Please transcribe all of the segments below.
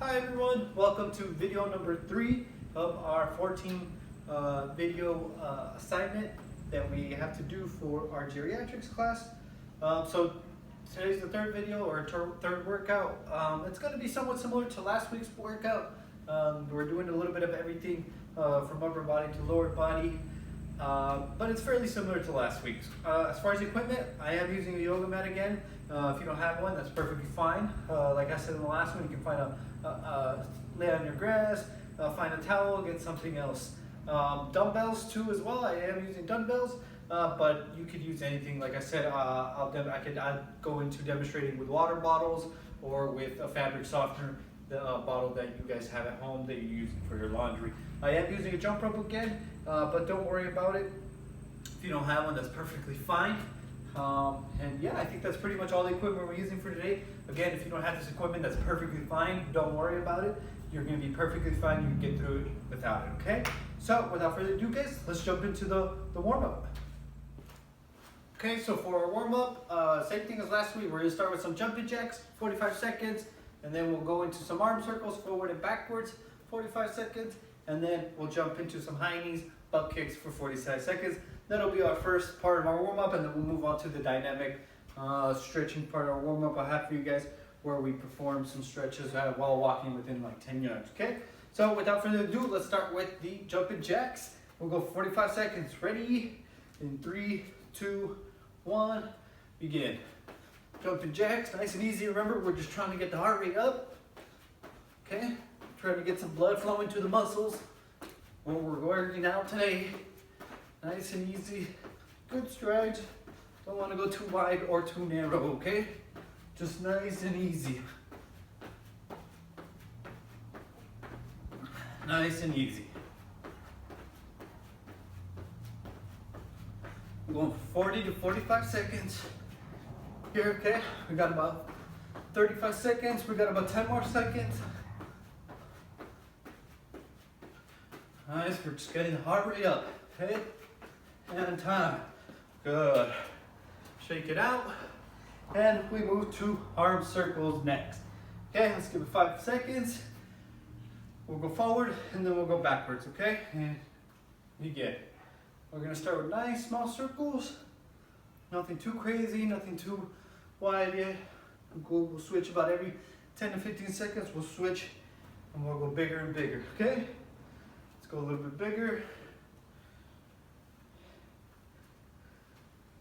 Hi everyone, welcome to video number 3 of our 14 video assignment that we have to do for our geriatrics class. So today's the third video or third workout. It's going to be somewhat similar to last week's workout. We're doing a little bit of everything from upper body to lower body, but it's fairly similar to last week's. As far as equipment, I am using a yoga mat again. If you don't have one, that's perfectly fine. Like I said in the last one, you can find lay on your grass, find a towel, get something else. Dumbbells too as well. I am using dumbbells, but you could use anything. Like I said, I'd go into demonstrating with water bottles or with a fabric softener, the bottle that you guys have at home that you're using for your laundry. I am using a jump rope again, but don't worry about it. If you don't have one, that's perfectly fine. And yeah, I think that's pretty much all the equipment we're using for today. Again, if you don't have this equipment, that's perfectly fine. Don't worry about it. You're going to be perfectly fine. You can get through it without it, okay? So without further ado, guys, let's jump into the warm-up. Okay, so for our warm-up, same thing as last week. We're going to start with some jumping jacks, 45 seconds, and then we'll go into some arm circles, forward and backwards, 45 seconds, and then we'll jump into some high knees, butt kicks for 45 seconds. That'll be our first part of our warm-up, and then we'll move on to the dynamic stretching part of our warm-up I have for you guys, where we perform some stretches while walking within like 10 yards, okay? So without further ado, let's start with the jumping jacks. We'll go 45 seconds. Ready? In 3, 2, 1, begin. Jumping jacks, nice and easy. Remember, we're just trying to get the heart rate up, okay? Trying to get some blood flowing to the muscles when we're working out today. Nice and easy, good strides. Don't want to go too wide or too narrow, okay? Just nice and easy. Nice and easy. We're going from 40 to 45 seconds. Here, okay? We got about 35 seconds. We got about 10 more seconds. Nice, we're just getting the heart rate up, okay? And time. Good. Shake it out. And we move to arm circles next. Okay, let's give it 5 seconds. We'll go forward and then we'll go backwards, okay? And begin. We're gonna start with nice small circles. Nothing too crazy, nothing too wide yet. We'll switch about every 10 to 15 seconds. We'll switch and we'll go bigger and bigger, okay? Let's go a little bit bigger.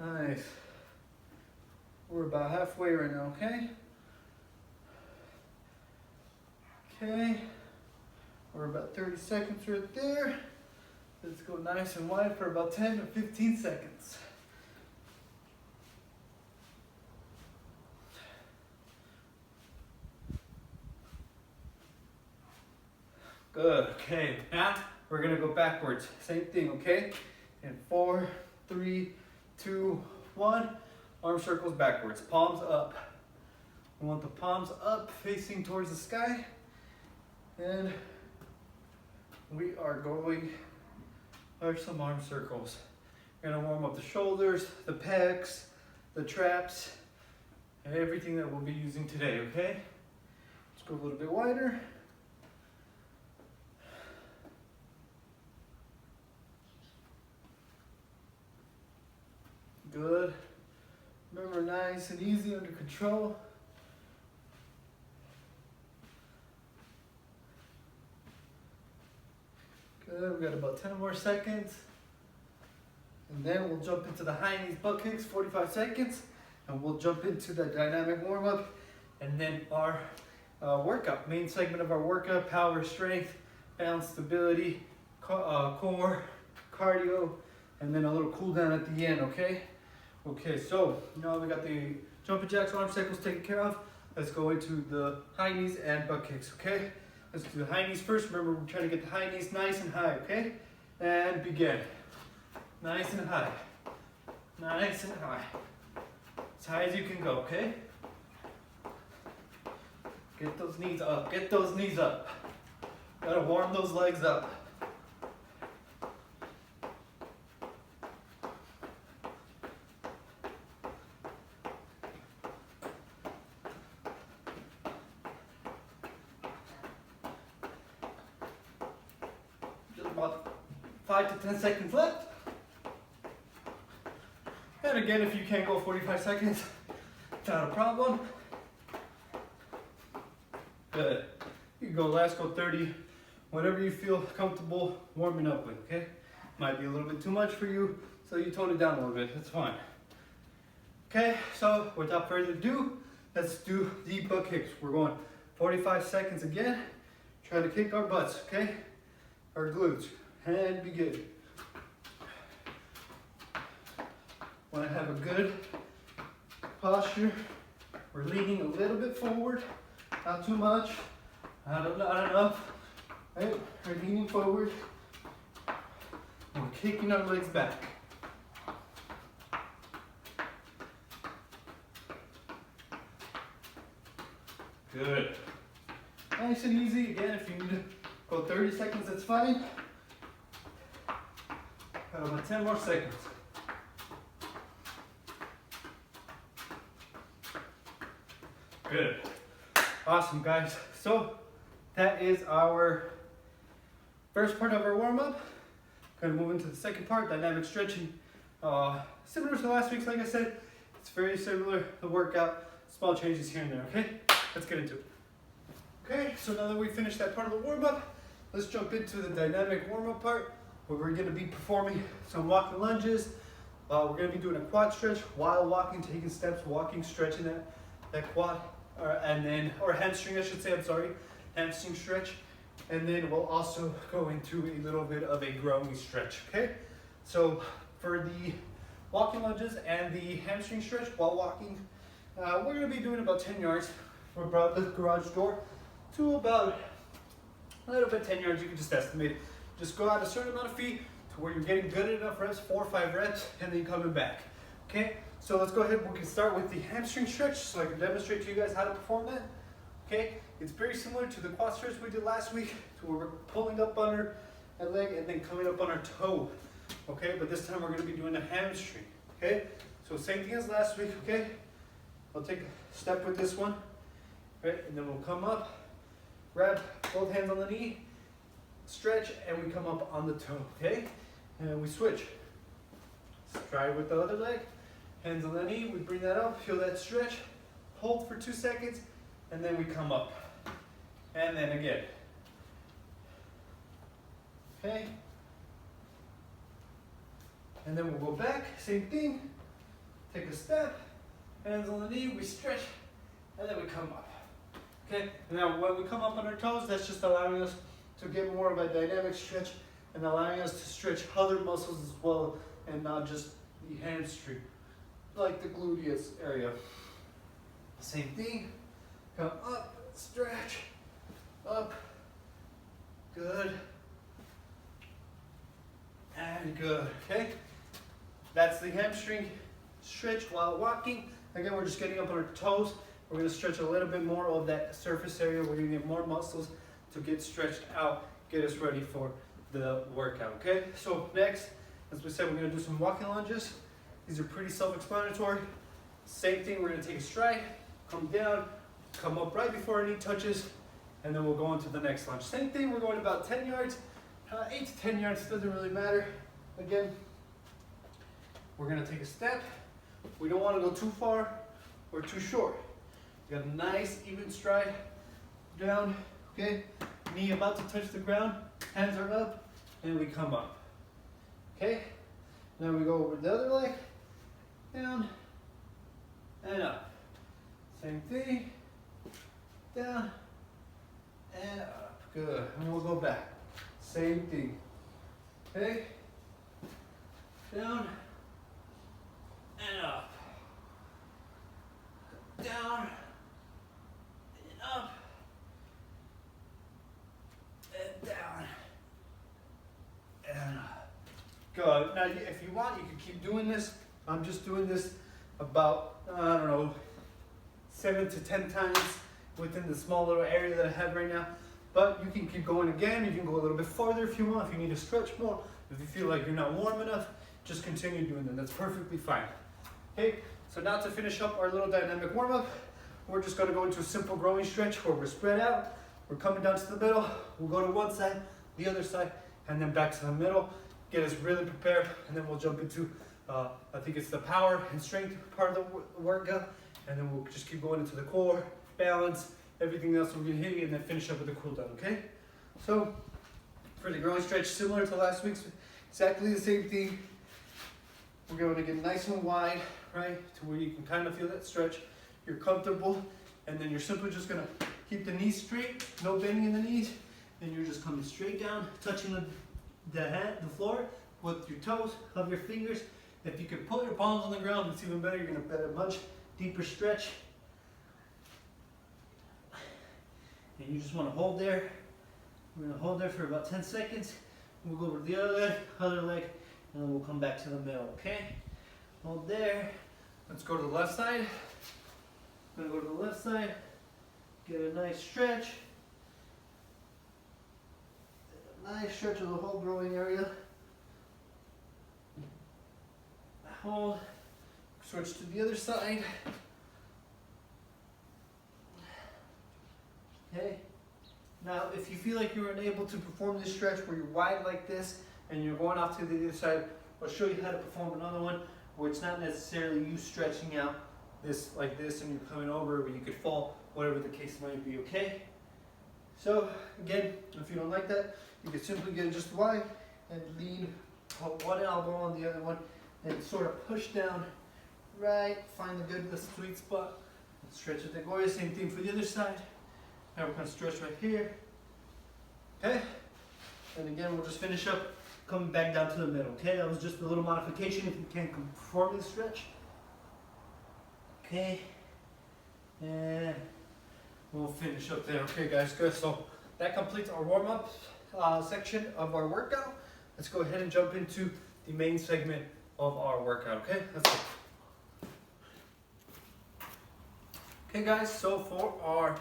Nice. We're about halfway right now, okay? Okay. We're about 30 seconds right there. Let's go nice and wide for about 10 to 15 seconds. Good, okay. Now we're gonna go backwards. Same thing, okay? In 4, 3, 2, 1. Arm circles backwards, palms up. We want the palms up, facing towards the sky. And we are going for some arm circles. We're gonna warm up the shoulders, the pecs, the traps, and everything that we'll be using today, okay? Let's go a little bit wider. Good. Remember, nice and easy, under control. Good, we got about 10 more seconds. And then we'll jump into the high knees butt kicks, 45 seconds. And we'll jump into the dynamic warm-up. And then our workout, main segment of our workout, power, strength, balance, stability, core, cardio, and then a little cool down at the end, okay? Okay, so now we got the jumping jacks, arm circles taken care of. Let's go into the high knees and butt kicks, okay? Let's do the high knees first. Remember, we're trying to get the high knees nice and high, okay? And begin. Nice and high. Nice and high. As high as you can go, okay? Get those knees up. Get those knees up. Gotta warm those legs up. about 5 to 10 seconds left. And again, if you can't go 45 seconds, it's not a problem. Good. You can go last, go 30, whatever you feel comfortable warming up with, okay? Might be a little bit too much for you, so you tone it down a little bit, it's fine. Okay, so without further ado, let's do the butt kicks. We're going 45 seconds again, trying to kick our butts, okay? Our glutes, and be good. Want to have a good posture. We're leaning a little bit forward, not too much, not enough, right? We're leaning forward, and we're kicking our legs back. Good. Nice and easy. Again, if you need to go 30 seconds, that's fine. Got about 10 more seconds. Good. Awesome, guys. So that is our first part of our warm-up. Going to move into the second part, dynamic stretching. Similar to last week's, like I said, it's very similar, the workout, small changes here and there, okay? Let's get into it. Okay, so now that we finished that part of the warm-up, let's jump into the dynamic warm-up part, where we're going to be performing some walking lunges. We're going to be doing a quad stretch while walking, taking steps, walking, stretching that quad, or hamstring, I should say, hamstring stretch. And then we'll also go into a little bit of a growing stretch, okay? So for the walking lunges and the hamstring stretch while walking, we're going to be doing about 10 yards from about the garage door to about a little bit 10 yards. You can just estimate it. Just go out a certain amount of feet to where you're getting good enough reps, 4 or 5 reps, and then coming back. Okay, so let's go ahead. We can start with the hamstring stretch so I can demonstrate to you guys how to perform that. Okay, it's very similar to the quad stretch we did last week, to where we're pulling up on our leg and then coming up on our toe. Okay, but this time we're going to be doing the hamstring. Okay, so same thing as last week. Okay, I'll take a step with this one. Right, and then we'll come up, grab both hands on the knee, stretch, and we come up on the toe, okay? And we switch. Let's try it with the other leg. Hands on the knee, we bring that up, feel that stretch, hold for 2 seconds, and then we come up. And then again. Okay? And then we'll go back, same thing. Take a step, hands on the knee, we stretch, and then we come up. Okay, now when we come up on our toes, that's just allowing us to get more of a dynamic stretch and allowing us to stretch other muscles as well and not just the hamstring, like the gluteus area. Same thing, come up, stretch, up, good, and good, okay? That's the hamstring stretch while walking. Again, we're just getting up on our toes. We're going to stretch a little bit more of that surface area. We're going to get more muscles to get stretched out, get us ready for the workout, okay? So next, as we said, we're going to do some walking lunges. These are pretty self-explanatory. Same thing, we're going to take a stride, come down, come up right before our knee touches, and then we'll go on to the next lunge. Same thing, we're going about 10 yards, 8 to 10 yards, doesn't really matter. Again, we're going to take a step. We don't want to go too far or too short. You got a nice even stride down, okay? Knee about to touch the ground, hands are up, and we come up. Okay? Now we go over the other leg, down, and up. Same thing, down, and up. Good. And we'll go back. Same thing. Okay? Down, and up. Down, up, and down, and up. Good. Now, if you want, you can keep doing this. I'm just doing this about, I don't know, 7 to 10 times within the small little area that I have right now. But you can keep going again. You can go a little bit farther if you want, if you need to stretch more. If you feel like you're not warm enough, just continue doing that. That's perfectly fine. Okay, so now to finish up our little dynamic warm-up, we're just going to go into a simple growing stretch where we're spread out. We're coming down to the middle. We'll go to one side, the other side, and then back to the middle. Get us really prepared, and then we'll jump into, I think it's the power and strength part of the workout, and then we'll just keep going into the core, balance, everything else we're gonna hit, and then finish up with the cool down, okay? So, for the growing stretch, similar to last week's, exactly the same thing. We're going to get nice and wide, right, to where you can kind of feel that stretch. You're comfortable, and then you're simply just gonna keep the knees straight, no bending in the knees, and you're just coming straight down, touching the floor with your toes of your fingers. If you could put your palms on the ground, it's even better. You're gonna get a much deeper stretch. And you just wanna hold there. We're gonna hold there for about 10 seconds. We'll go over to the other leg, and then we'll come back to the middle, okay? Hold there. Let's go to the left side. I'm gonna go to the left side, get a nice stretch. A nice stretch of the whole growing area. Hold, switch to the other side. Okay. Now, if you feel like you're unable to perform this stretch where you're wide like this and you're going off to the other side, I'll show you how to perform another one where it's not necessarily you stretching out this like this and you're coming over where you could fall, whatever the case might be, okay? So, again, if you don't like that, you can simply get just wide and lean one elbow on the other one and sort of push down, right, find the sweet spot, and stretch it. Then go same thing for the other side. Now we're going to stretch right here, okay? And again, we'll just finish up coming back down to the middle, okay? That was just a little modification if you can't perform this stretch. Okay, and we'll finish up there. Okay, guys, good. So that completes our warm-up section of our workout. Let's go ahead and jump into the main segment of our workout, okay? Let's go. Okay, guys, so for our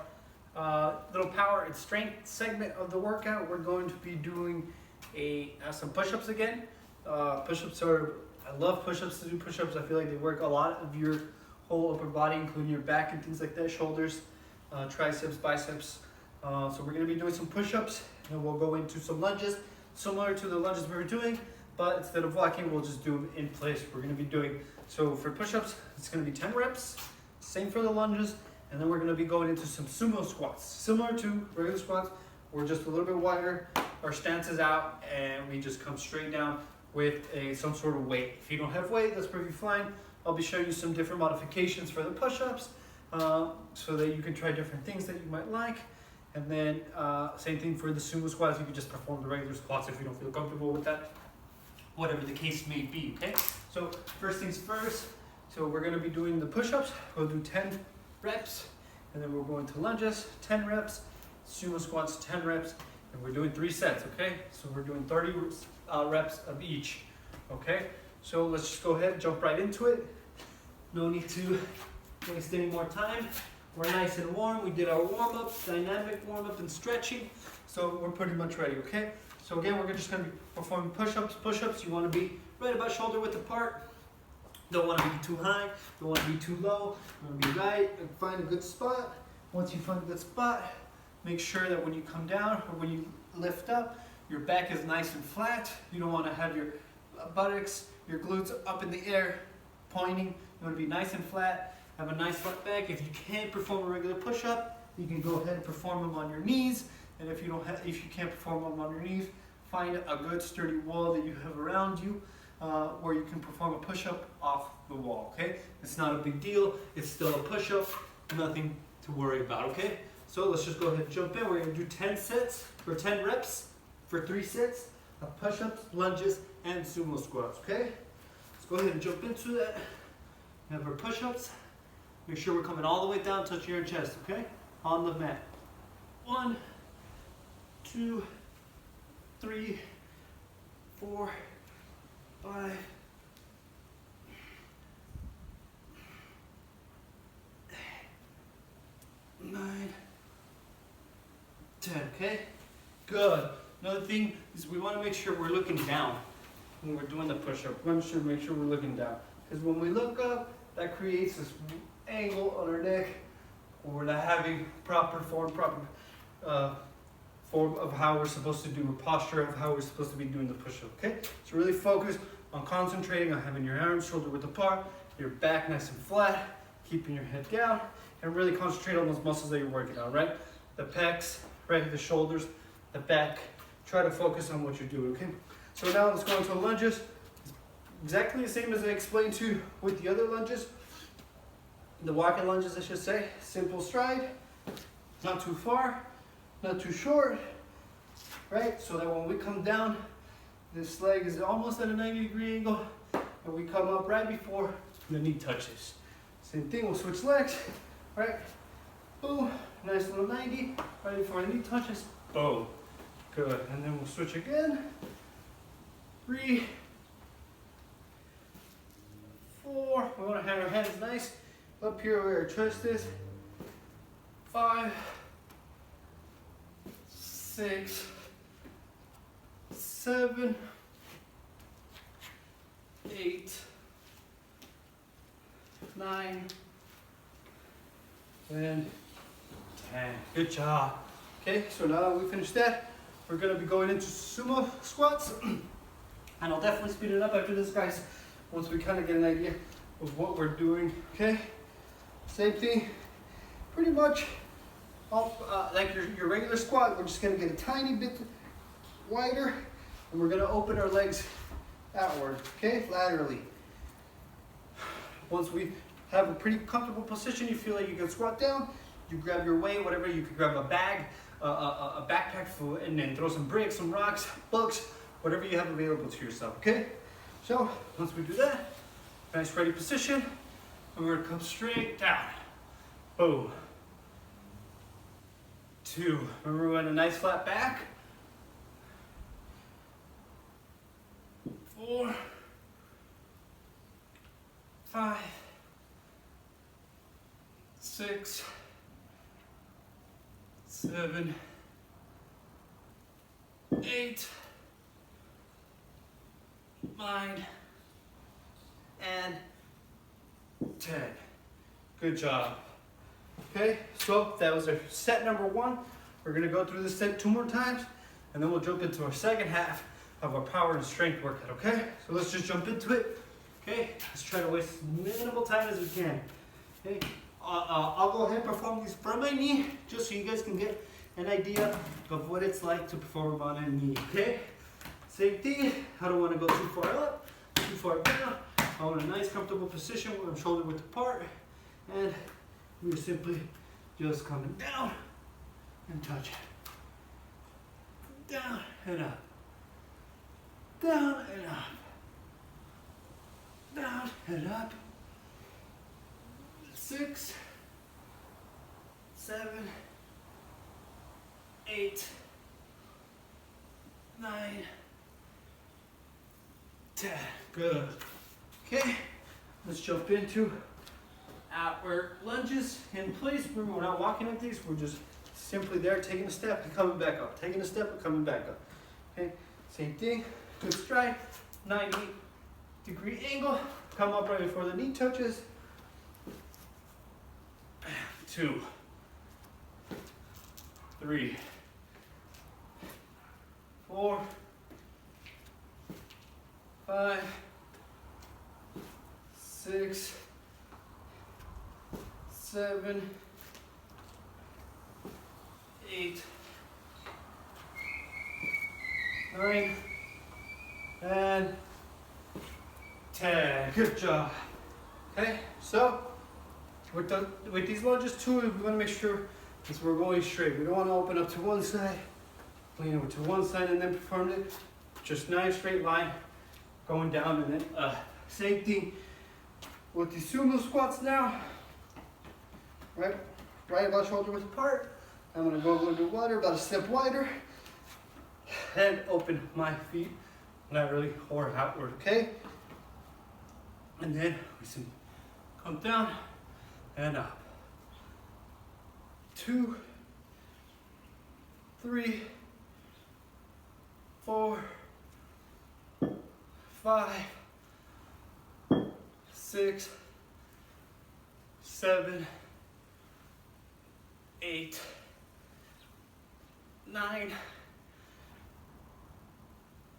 little power and strength segment of the workout, we're going to be doing some push-ups again. Push-ups are, I love push-ups. To do push-ups, I feel like they work a lot of your whole upper body, including your back and things like that, shoulders, triceps, biceps. So we're going to be doing some push-ups, and we'll go into some lunges, similar to the lunges we were doing, but instead of walking, we'll just do them in place. We're going to be doing, so for push-ups, it's going to be 10 reps, same for the lunges, and then we're going to be going into some sumo squats, similar to regular squats. We're just a little bit wider, our stance is out, and we just come straight down with some sort of weight. If you don't have weight, that's perfectly fine. I'll be showing you some different modifications for the push-ups so that you can try different things that you might like. And then same thing for the sumo squats. You can just perform the regular squats if you don't feel comfortable with that, whatever the case may be, okay? So first things first, so we're gonna be doing the push-ups. We'll do 10 reps, and then we're going to lunges, 10 reps, sumo squats, 10 reps, and we're doing 3 sets, okay? So we're doing 30 reps of each, okay? So let's just go ahead and jump right into it. No need to waste any more time. We're nice and warm. We did our warm-up, dynamic warm-up and stretching. So we're pretty much ready, okay? So again, we're just gonna be performing push-ups. Push-ups, you wanna be right about shoulder width apart. Don't wanna be too high, don't wanna be too low. You wanna be right and find a good spot. Once you find a good spot, make sure that when you come down or when you lift up, your back is nice and flat. You don't wanna have your buttocks, your glutes up in the air, pointing. You want to be nice and flat, have a nice flat back. If you can't perform a regular push-up, you can go ahead and perform them on your knees. And if you can't perform them on your knees, find a good sturdy wall that you have around you where you can perform a push-up off the wall, okay? It's not a big deal. It's still a push-up, nothing to worry about, okay? So let's just go ahead and jump in. We're going to do 10 sets for 10 reps for 3 sets of push-ups, lunges, and sumo squats, okay? Let's go ahead and jump into that. We have our push-ups. Make sure we're coming all the way down, touching your chest, okay? On the mat. 1, 2, 3, 4, 5, 9, 10, okay? Good. Another thing is we want to make sure we're looking down when we're doing the push-up. We want to make sure we're looking down. Because when we look up, that creates this angle on our neck, or we're not having proper form, proper form of how we're supposed to do a posture of how we're supposed to be doing the push-up, okay? So really focus on concentrating on having your arms shoulder width apart, your back nice and flat, keeping your head down, and really concentrate on those muscles that you're working on, right? The pecs, right? The shoulders, the back. Try to focus on what you're doing, okay? So now let's go into lunges. Exactly the same as I explained to you with the other lunges. The walking lunges, I should say. Simple stride, not too far, not too short, right? So that when we come down, this leg is almost at a 90-degree angle, and we come up right before the knee touches. Same thing, we'll switch legs, right? Boom, nice little 90, right before the knee touches, boom. Good, and then we'll switch again. 3, 4, we want to have our hands nice up here where our chest is. 5, 6, 7, 8, 9, and 10. Good job. Okay, so now that we finished that, we're going to be going into sumo squats. And I'll definitely speed it up after this, guys, once we kind of get an idea of what we're doing. Okay, same thing, pretty much like your regular squat. We're just going to get a tiny bit wider, and we're going to open our legs outward, okay, laterally. Once we have a pretty comfortable position, you feel like you can squat down, you grab your weight, whatever, you could grab a bag, a backpack, and then throw some bricks, some rocks, books, whatever you have available to yourself, okay? So once we do that, nice ready position, and we're gonna come straight down. Boom. 2, remember we want a nice flat back. 4, 5, 6, 7, 8, 9, and 10. Good job. Okay, so that was our set number 1. We're gonna go through this set 2 more times, and then we'll jump into our second half of our power and strength workout, okay? So let's just jump into it. Okay, let's try to waste as minimal time as we can. Okay, I'll go ahead and perform these from my knee, just so you guys can get an idea of what it's like to perform on a knee, okay? Same thing, I don't want to go too far up, too far down. I want a nice comfortable position where I'm shoulder width apart, and we're simply just coming down and touching. Down and up. Down and up. Down and up. 6, 7, 8, 9, 10. Good. Okay, let's jump into our lunges in place. Remember, we're not walking like these, we're just simply there, taking a step and coming back up. Taking a step and coming back up. Okay, same thing, good stride, 90-degree angle. Come up right before the knee touches. 2, 3, 4, 5, 6, 7, 8, 9, and 10. Good job. Okay, so with these lunges too, we want to make sure that we're going straight. We don't want to open up to one side, lean over to one side, and then perform it. Just nice straight line going down, and then same thing with the sumo squats now. Right about shoulder width apart. I'm going to go a little bit wider, about a step wider, and open my feet laterally or outward. Okay, and then we can come down and up. 2, 3, 4, 5, 6, 7, 8, 9,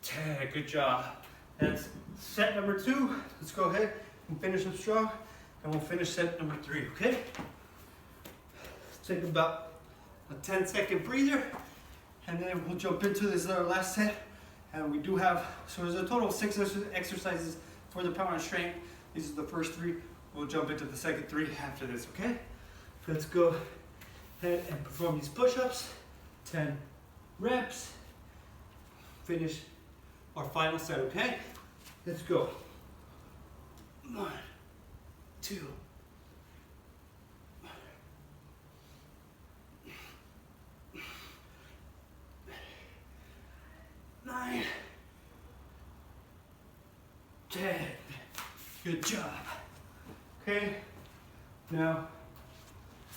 10. Good job. That's set number 2. Let's go ahead and finish up strong, and we'll finish set number 3, okay? Take about a 10-second breather, and then we'll jump into this last set. And we do have, so there's a total of 6 exercises for the power and strength. These are the first 3. We'll jump into the second 3 after this, okay? Let's go ahead and perform these push-ups. 10 reps. Finish our final set, okay? Let's go. 1, 2, 9, 10. Good job. Okay, now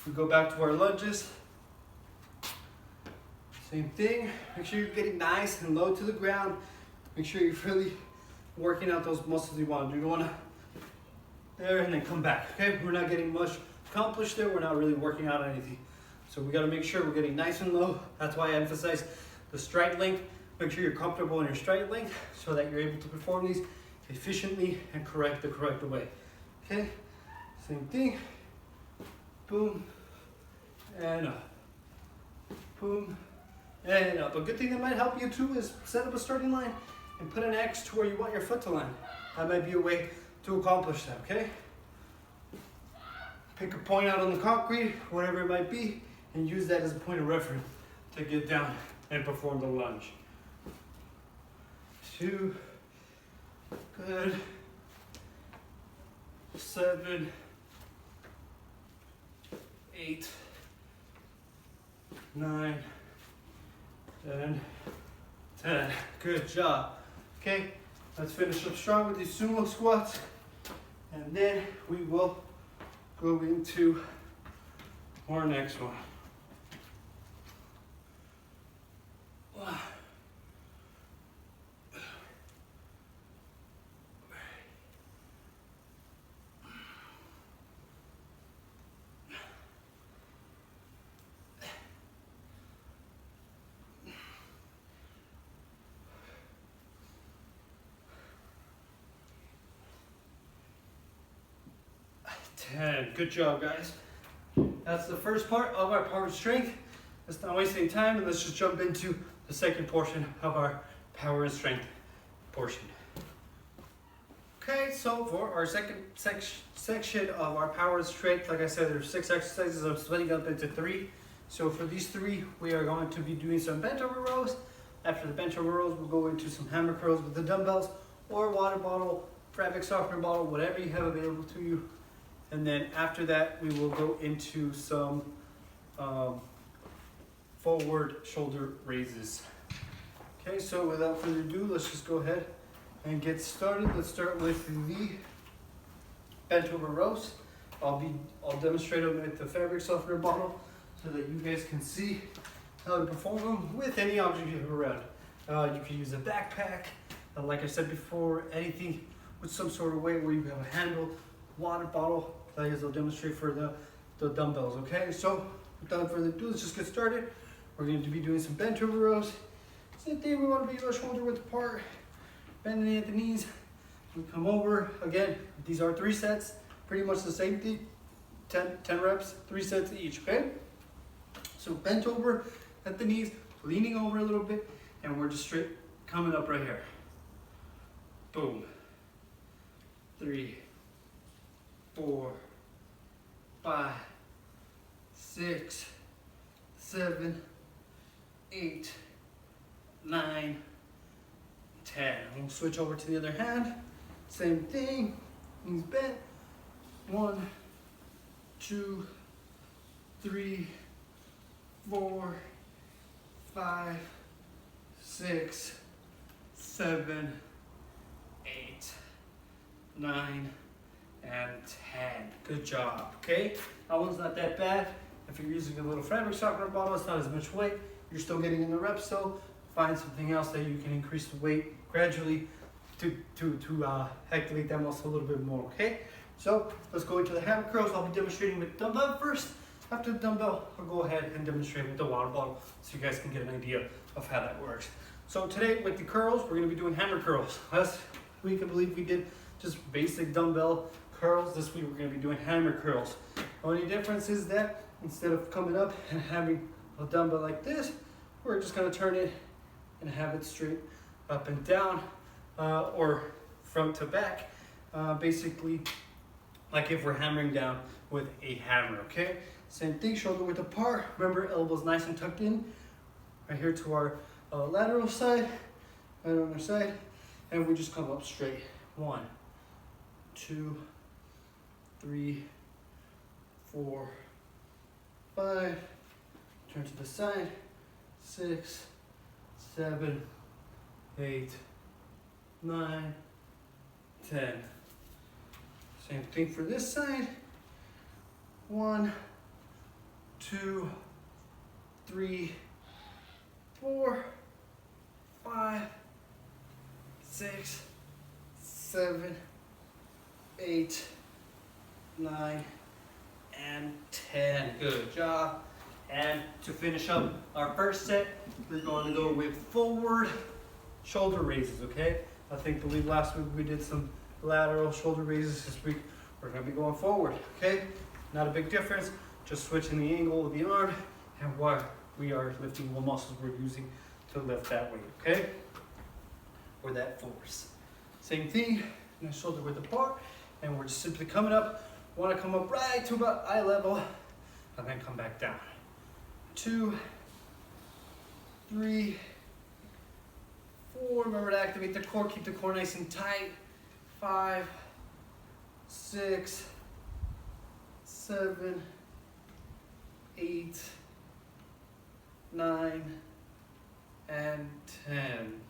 we go back to our lunges. Same thing. Make sure you're getting nice and low to the ground. Make sure you're really working out those muscles you want. You don't want to there and then come back. Okay, we're not getting much accomplished there. We're not really working out anything. So we got to make sure we're getting nice and low. That's why I emphasize the stride length. Make sure you're comfortable in your stride length so that you're able to perform these efficiently and the correct way. Okay, same thing. Boom, and up. Boom, and up. A good thing that might help you too is set up a starting line and put an X to where you want your foot to land. That might be a way to accomplish that, okay? Pick a point out on the concrete, whatever it might be, and use that as a point of reference to get down and perform the lunge. 2, good, 7, 8, 9, and 10. Good job. Okay, let's finish up strong with these sumo squats, and then we will go into our next one. Wow. 10. Good job, guys. That's the first part of our power and strength. Let's not waste any time, and let's just jump into the second portion of our power and strength portion. Okay, so for our second section of our power and strength, like I said, there's 6 exercises. I'm splitting up into 3. So for these 3, we are going to be doing some bent over rows. After the bent over rows, we'll go into some hammer curls with the dumbbells or water bottle, fabric softener bottle, whatever you have available to you. And then after that, we will go into some forward shoulder raises. Okay, so without further ado, let's just go ahead and get started. Let's start with the bent over rows. I'll demonstrate them with the fabric softener bottle so that you guys can see how to perform them with any object you have around. You can use a backpack, like I said before, anything with some sort of weight where you have a handle, water bottle. Like I'll demonstrate for the dumbbells. Okay, so without further ado, let's just get started. We're going to be doing some bent over rows. Same thing, we want to be our shoulder width apart, bending at the knees. We come over again. These are 3 sets, pretty much the same thing. 10 reps, 3 sets each. Okay, so bent over at the knees, leaning over a little bit, and we're just straight coming up right here. Boom. 3, 4, 5, 6, 7, 8, 9, 10. We'll switch over to the other hand. Same thing. Knees bent. 1, 2, 3, 4, 5, 6, 7, 8, 9, and 10. Good job. Okay, that one's not that bad. If you're using a little fabric softener bottle, it's not as much weight. You're still getting in the reps, so find something else that you can increase the weight gradually to activate that muscle a little bit more. Okay, so let's go into the hammer curls. I'll be demonstrating with dumbbell first, after the dumbbell, I'll go ahead and demonstrate with the water bottle so you guys can get an idea of how that works. So today with the curls, we're gonna be doing hammer curls. Last week, I believe we did just basic dumbbell curls. This week, we're gonna be doing hammer curls. The only difference is that instead of coming up and having a dumbbell like this, we're just gonna turn it and have it straight up and down, or front to back, basically like if we're hammering down with a hammer, okay? Same thing, shoulder width apart. Remember, elbows nice and tucked in, right here to our lateral side, right on our side, and we just come up straight. 1, 2, 3, 4, 5, turn to the side, 6, 7, 8, 9, 10. Same thing for this side. 1, 2, 3, 4, 5, 6, 7, 8, 9, and 10. Good job. And to finish up our first set, we're going to go with forward shoulder raises, okay? I believe last week we did some lateral shoulder raises. This week we're going to be going forward, okay? Not a big difference, just switching the angle of the arm and what we are lifting, what muscles we're using to lift that weight, okay? Or that force. Same thing, shoulder width apart, and we're just simply coming up. Want to come up right to about eye level, and then come back down. 2, 3, 4. Remember to activate the core, keep the core nice and tight. 5, 6, 7, 8, 9, and 10.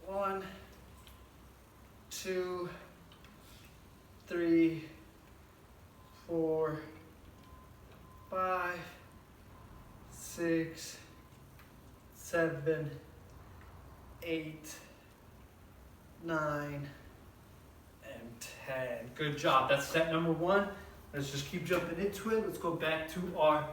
1, 2, 3, 4, 5, 6, 7, 8, 9, and 10. Good job. That's set number 1. Let's just keep jumping into it. Let's go back to our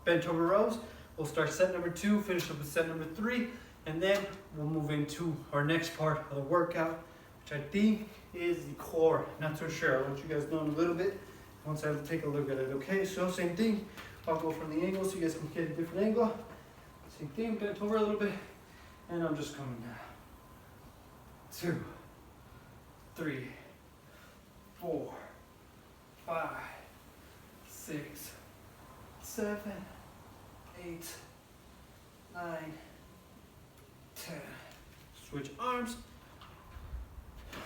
bent over rows. We'll start set number 2, finish up with set number 3, and then we'll move into our next part of the workout, which I think is the core. Not so sure. I'll let you guys know in a little bit once I take a look at it, okay? So same thing. I'll go from the angle so you guys can get a different angle. Same thing, bent over a little bit, and I'm just coming down. 2, 3, 4, 5, 6, 7, 8, 9, 10. Switch arms.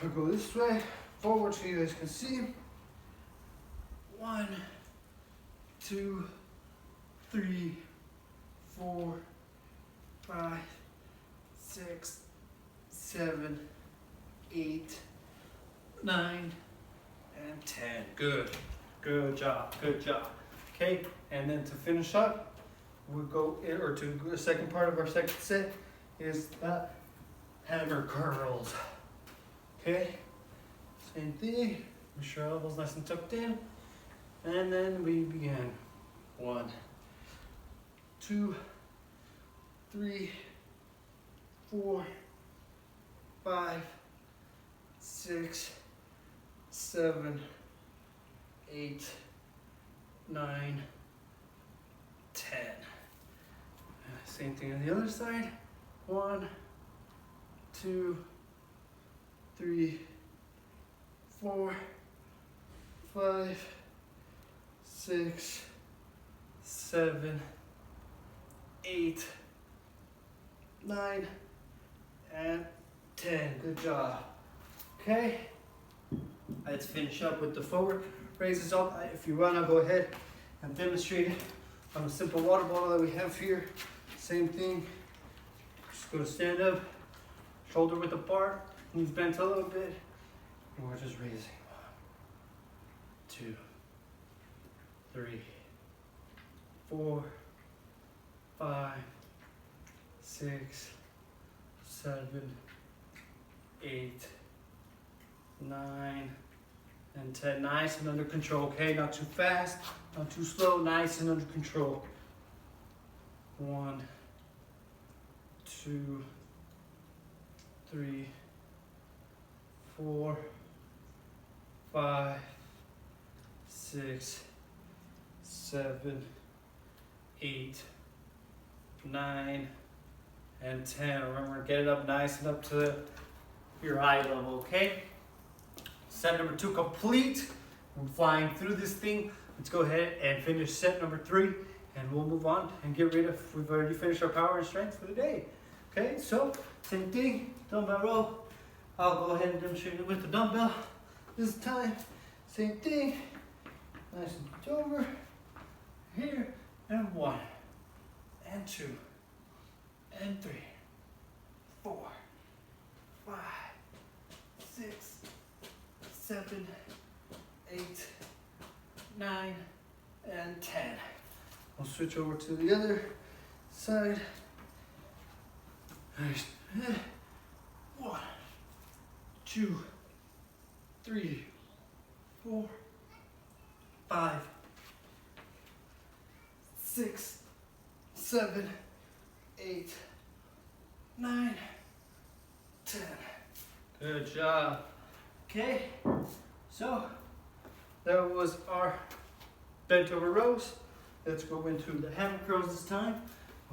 I'll go this way, forward so you guys can see. 1, 2, 3, 4, 5, 6, 7, 8, 9, and 10. Good. Good job. Good job. Okay, and then to finish up, we'll go or to the second part of our second set is the hammer curls. Okay, same thing. Make sure elbows nice and tucked in, and then we begin. 1, 2, 3, 4, 5, 6, 7, 8, 9, 10. Same thing on the other side. 1, 2, 3, 4, 5, 6, 7, 8, 9, and 10. Good job. Okay, let's finish up with the forward raises up. If you want to go ahead and demonstrate it on a simple water bottle that we have here. Same thing. Just go to stand up, shoulder width apart, knees bent a little bit, and we're just raising. 1, 2, 3, 4, 5, 6, 7, 8, 9, and 10. Nice and under control, okay? Not too fast, not too slow, nice and under control. 1, 2, 3, 4, 5, 6, 7, 8, 9, and 10. Remember, get it up nice and up to your eye level, okay? Set number 2 complete. We're flying through this thing. Let's go ahead and finish set number 3, and we'll move on and get rid of, we've already finished our power and strength for the day. Okay, so same thing, dumbbell row. I'll go ahead and demonstrate it with the dumbbell this time. Same thing, nice and over, here, and 1, and 2, and 3, 4, 5, 6, 7, 8, 9, and 10. We'll switch over to the other side. 1, 2, 3, 4, 5, 6, 7, 8, 9, 10. Good job. Okay, so that was our bent over rows. Let's go into the hammer curls this time.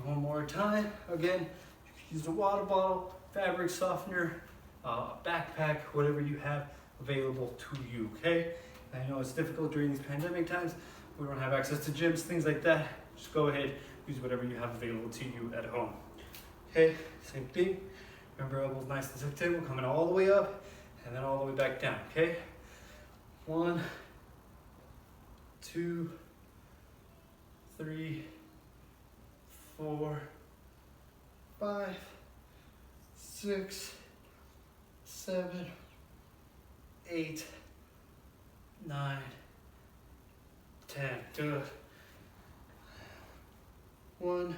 One more time. Again, you can use a water bottle, fabric softener, a backpack, whatever you have available to you, okay? I know it's difficult during these pandemic times. We don't have access to gyms, things like that. Just go ahead, use whatever you have available to you at home. Okay, same thing. Remember, elbows nice and tucked in. We're coming all the way up and then all the way back down, okay? 1, 2, 3, 4, 5, 6, 7, 8, 9, 10. Good. 1,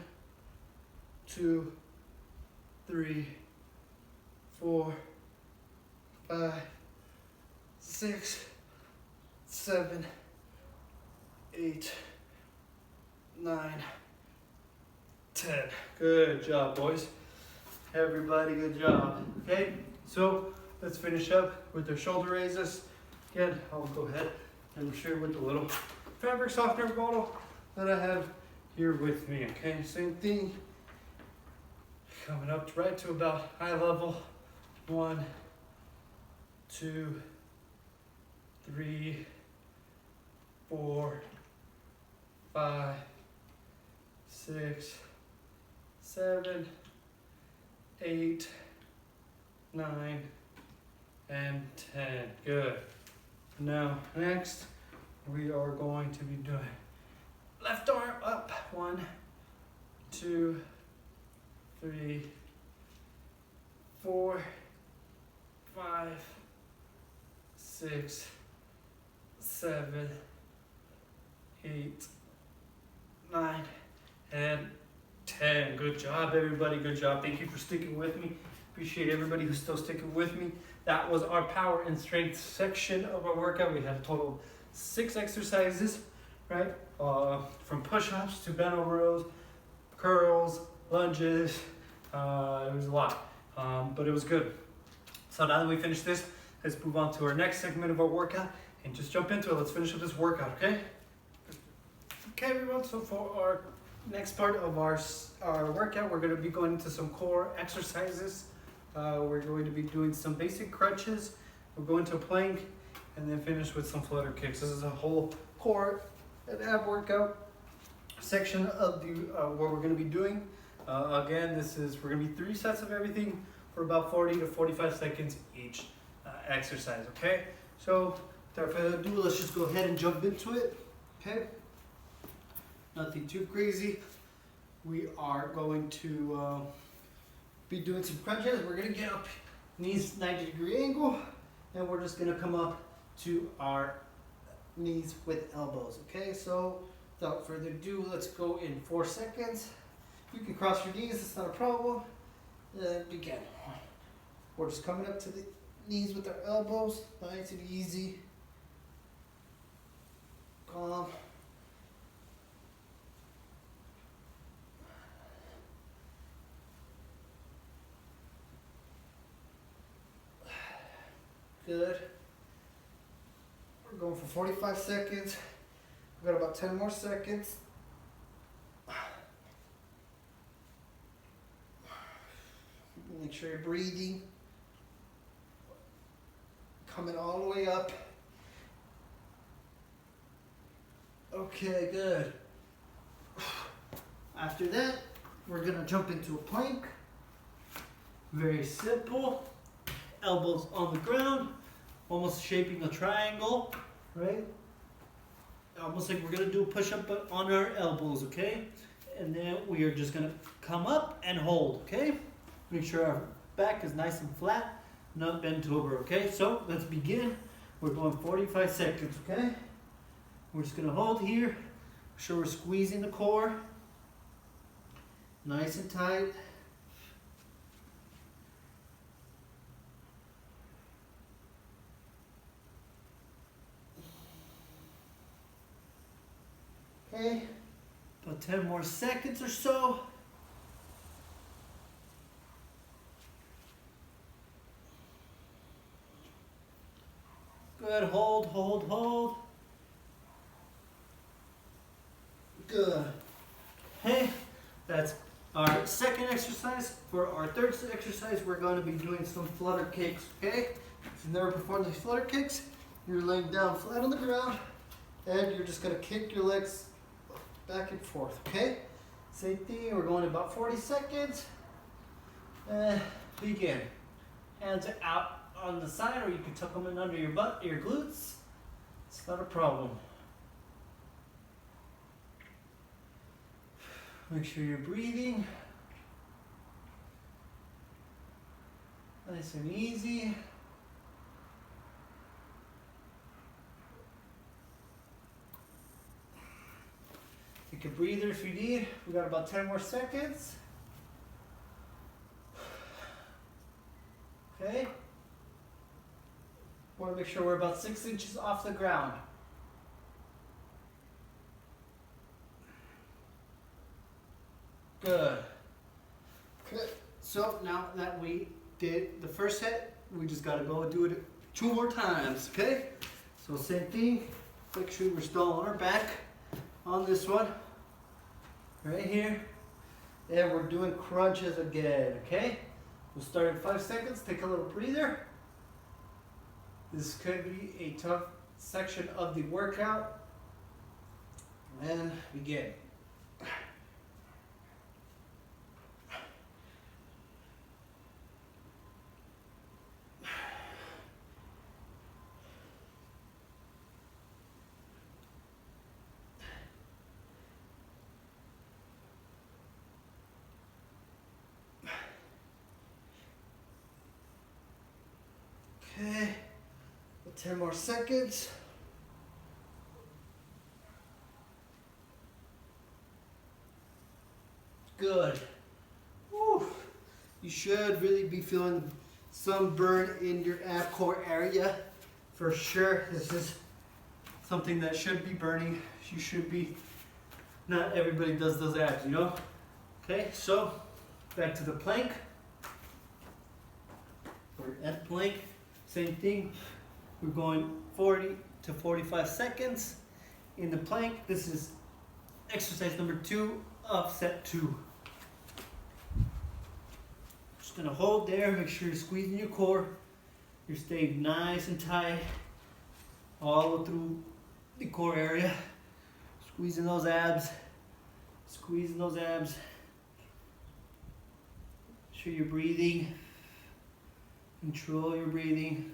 2, 3, 4, 5, 6, 7, 8, 9, 10. Good job, boys. Everybody, good job. Okay, so let's finish up with the shoulder raises. Again, I'll go ahead and share with the little fabric softener bottle that I have here with me. Okay, same thing. Coming up right to about eye level. 1, 2, 3, 4, 5, 6, 7, 8, 9, and 10. Good. Now, next, we are going to be doing left arm up. 1, 2, 3, 4, 5, 6, 7, 8, 9, and 10. Good job, everybody. Good job. Thank you for sticking with me. Appreciate everybody who's still sticking with me. That was our power and strength section of our workout. We had a total of 6 exercises, right? From push-ups to bent over rows, curls, lunges. It was a lot, but it was good. So now that we finished this, let's move on to our next segment of our workout and just jump into it. Let's finish up this workout, okay? Okay, everyone, so for our next part of our workout, we're going to be going into some core exercises. We're going to be doing some basic crunches. We'll go into a plank and then finish with some flutter kicks. This is a whole core and ab workout section of the what we're going to be doing. Again, we're going to be 3 sets of everything for about 40 to 45 seconds each exercise, okay? So without further ado, let's just go ahead and jump into it, okay? Nothing too crazy. We are going to be doing some crunches. We're going to get up, knees 90-degree angle, and we're just going to come up to our knees with elbows, okay? So without further ado, let's go in 4 seconds. You can cross your knees, it's not a problem. Begin. We're just coming up to the knees with our elbows, nice and easy. Good. We're going for 45 seconds. We've got about 10 more seconds. Make sure you're breathing. Coming all the way up. Okay, good. After that, we're gonna jump into a plank. Very simple. Elbows on the ground, almost shaping a triangle, right? Almost like we're gonna do a push-up but on our elbows, okay? And then we are just gonna come up and hold, okay? Make sure our back is nice and flat, not bent over, okay? So let's begin. We're going 45 seconds, okay? We're just gonna hold here. Make sure we're squeezing the core. Nice and tight. Okay, about 10 more seconds or so. Good, hold, hold, hold. Good. Okay, that's our second exercise. For our third exercise, we're going to be doing some flutter kicks, okay? If you've never performed these flutter kicks, you're laying down flat on the ground and you're just going to kick your legs back and forth, okay? Same thing, we're going about 40 seconds. Begin. Hands are out on the side, or you can tuck them in under your butt, your glutes. It's not a problem. Make sure you're breathing. Nice and easy. Take a breather if you need. We got about 10 more seconds. Okay. Want to make sure we're about 6 inches off the ground. Good. Okay. So now that we did the first set, we just got to go and do it 2 more times, okay? So same thing. Make sure we're still on our back on this one. Right here. And we're doing crunches again, okay? We'll start in 5 seconds. Take a little breather. This could be a tough section of the workout. And begin. Okay, 10 more seconds. Good. Woo. You should really be feeling some burn in your ab core area for sure. This is something that should be burning. You should be, not everybody does those abs, you know? Okay, so back to the plank. We're at plank. Same thing, we're going 40 to 45 seconds in the plank. This is exercise number 2 of set 2. Just gonna hold there, make sure you're squeezing your core. You're staying nice and tight all through the core area. Squeezing those abs, squeezing those abs. Make sure you're breathing. Control your breathing.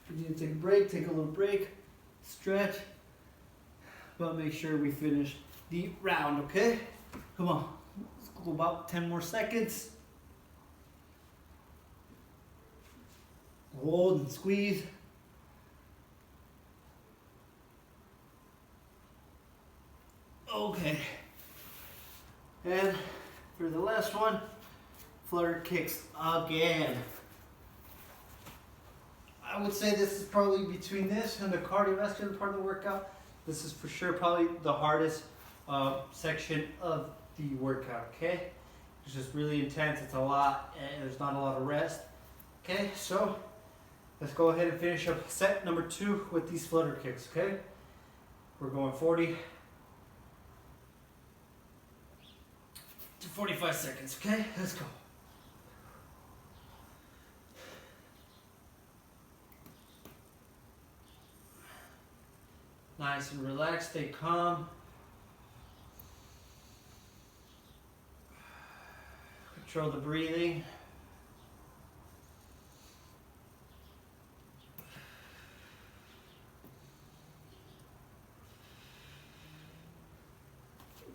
If you need to take a break, take a little break, stretch, but make sure we finish the round, okay? Come on, let's go about 10 more seconds. Hold and squeeze. Okay, and for the last one, flutter kicks again. I would say this is probably between this and the cardiovascular part of the workout. This is for sure probably the hardest section of the workout, okay? It's just really intense, it's a lot, and there's not a lot of rest. Okay, so let's go ahead and finish up set number 2 with these flutter kicks, okay? We're going 40 to 45 seconds, okay? Let's go. Nice and relaxed, stay calm. Control the breathing.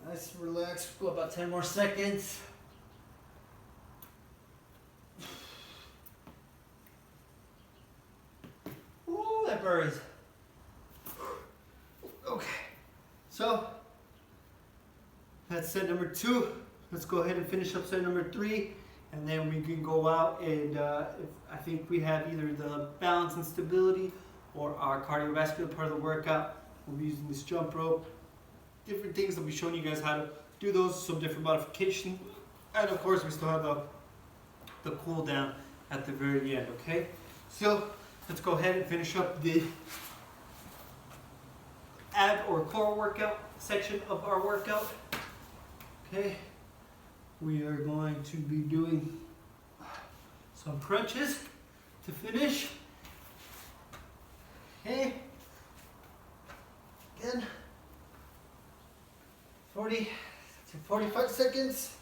Nice and relaxed, go about 10 more seconds. Ooh, that burns. Okay, so that's set number 2. Let's go ahead and finish up set number 3, and then we can go out and I think we have either the balance and stability or our cardiovascular part of the workout. We'll be using this jump rope, different things. I'll be showing you guys how to do those, some different modifications, and of course we still have the cool down at the very end. Okay, so let's go ahead and finish up the ab or core workout section of our workout. Okay, we are going to be doing some crunches to finish. Okay, again, 40 to 45 seconds